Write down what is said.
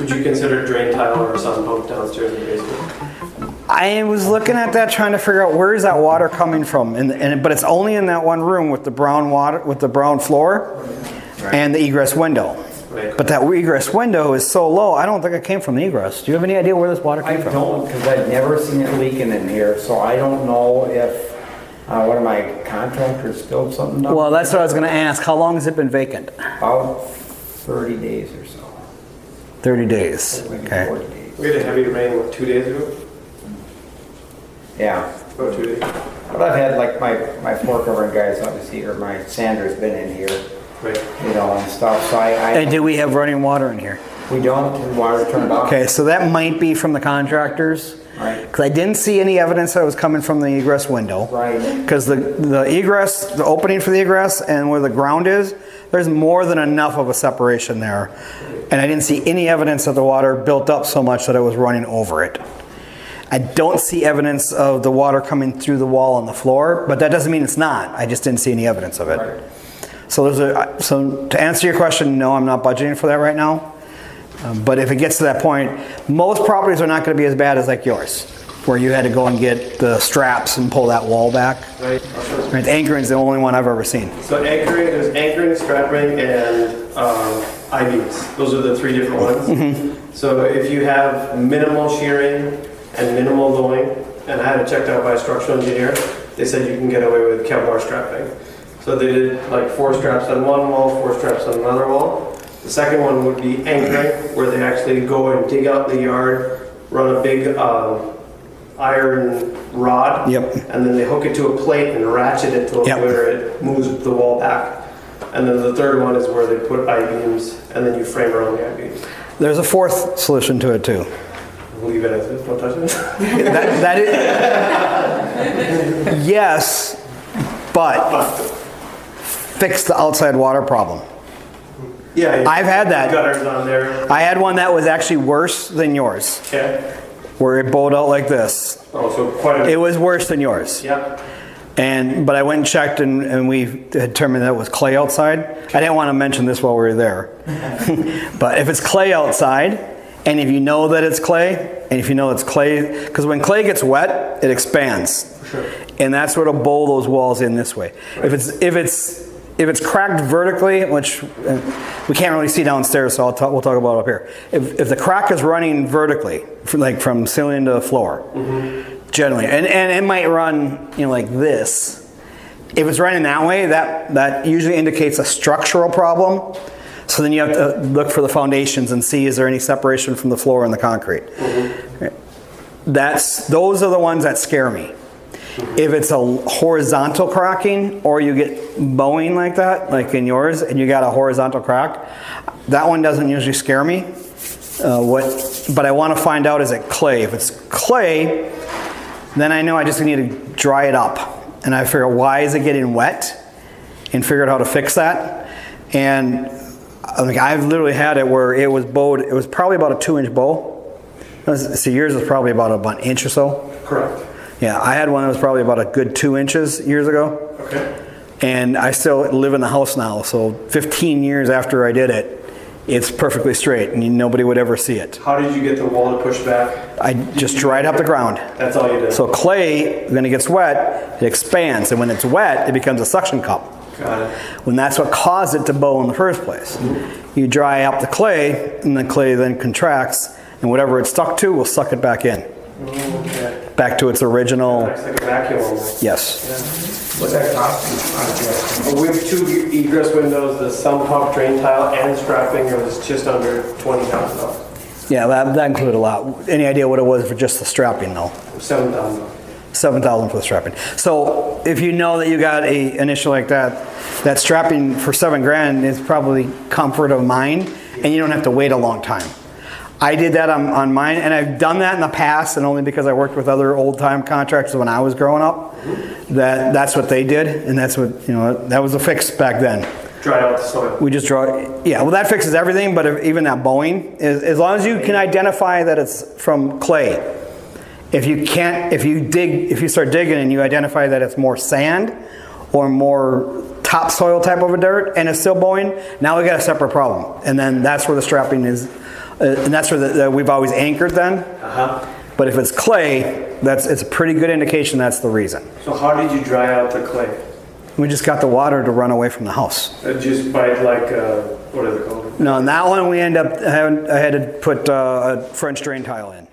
Would you consider drain tile or sun pump downstairs in the basement? I was looking at that, trying to figure out where is that water coming from, but it's only in that one room with the brown water, with the brown floor, and the egress window. Right. But that egress window is so low, I don't think it came from the egress. Do you have any idea where this water came from? I don't, because I've never seen it leaking in here, so I don't know if one of my contractors spilled something down. Well, that's what I was going to ask. How long has it been vacant? About 30 days or so. 30 days. Maybe Okay. 40 days. We had a heavy rain, what, 2 days ago? Yeah. About 2 days. But I've had like my floor covering guys obviously, or my sander's been in here, Right. you know, and stuff, so And do we have running water in here? we don't, the water turned off. Okay, so that might be from the contractors. Right. Because I didn't see any evidence that it was coming from the egress window. Right. Because the egress, the opening for the egress and where the ground is, there's more than enough of a separation there. And I didn't see any evidence that the water built up so much that it was running over it. I don't see evidence of the water coming through the wall on the floor, but that doesn't mean it's not. I just didn't see any evidence of it. Right. So so to answer your question, no, I'm not budgeting for that right now. But if it gets to that point, most properties are not going to be as bad as like yours, where you had to go and get the straps and pull that wall back. Right. Right, anchoring's the only one I've ever seen. So anchoring, there's anchoring, strapping, and I-beams. Those are the 3 different ones. So if you have minimal shearing and minimal lowing, and I had it checked out by a structural engineer, they said you can get away with Kevlar strapping. So they did like 4 straps on one wall, 4 straps on another wall. The second one would be anchoring, where they actually go and dig out the yard, run a big iron rod, Yep. and then they hook it to a plate and ratchet it to where it moves the wall back. And then the third one is where they put I-beams, and then you frame around the I-beams. There's a fourth solution to it too. Leave it as is, don't touch it. That is, yes, but fix the outside water problem. Yeah, I've had that. Gutters on there. I had one that was actually worse than yours, Okay. where it bowed out like this. Oh, so quite a It was worse than yours. Yeah. But I went and checked, and we determined that it was clay outside. I didn't want to mention this while we were there. But if it's clay outside, and if you know that it's clay, because when clay gets wet, it expands. Sure. And that's what'll bowl those walls in this way. Right. If it's cracked vertically, which we can't really see downstairs, so we'll talk about it up here. If the crack is running vertically, like from ceiling to floor, generally, and it might run, like this. If it's running that way, that usually indicates a structural problem. So then you have to look for the foundations and see, is there any separation from the floor and the concrete? Those are the ones that scare me. If it's a horizontal cracking, or you get bowing like that, like in yours, and you got a horizontal crack, that one doesn't usually scare me. But I want to find out, is it clay? If it's clay, then I know I just need to dry it up. And I figure, why is it getting wet? And figure out how to fix that. And I've literally had it where it was bowed, it was probably about a 2-inch bow. So yours was probably about an inch or so. Correct. Yeah, I had one that was probably about a good 2 inches years ago. Okay. And I still live in the house now, so 15 years after I did it, it's perfectly straight and nobody would ever see it. How did you get the wall to push back? I just dried up the ground. That's all you did? So clay, when it gets wet, it expands, and when it's wet, it becomes a suction cup. Got it. When that's what caused it to bow in the first place. You dry up the clay, and the clay then contracts, and whatever it's stuck to will suck it back in. Okay. Back to its original. It's like a vacuum almost. Yes. What's that cost? We have 2 egress windows, the sump pump, drain tile, and strapping. It was just under $20,000. Yeah, that included a lot. Any idea what it was for just the strapping though? $7,000. $7,000 for the strapping. So if you know that you got an issue like that, that strapping for $7,000 is probably comfort of mind, and you don't have to wait a long time. I did that on mine, and I've done that in the past, and only because I worked with other old-time contractors when I was growing up. That's what they did, and that's what, that was a fix back then. Dry out the soil. We just draw, yeah, well that fixes everything, but even that bowing, as long as you can identify that it's from clay. If you start digging and you identify that it's more sand or more topsoil type of a dirt and it's still bowing, now we got a separate problem. And then that's where the strapping is And that's where we've always anchored then. Uh-huh. But if it's clay, it's a pretty good indication that's the reason. So how did you dry out the clay? We just got the water to run away from the house. Just by like, what are they called? No, and that one we end up, I had to put a French drain tile in.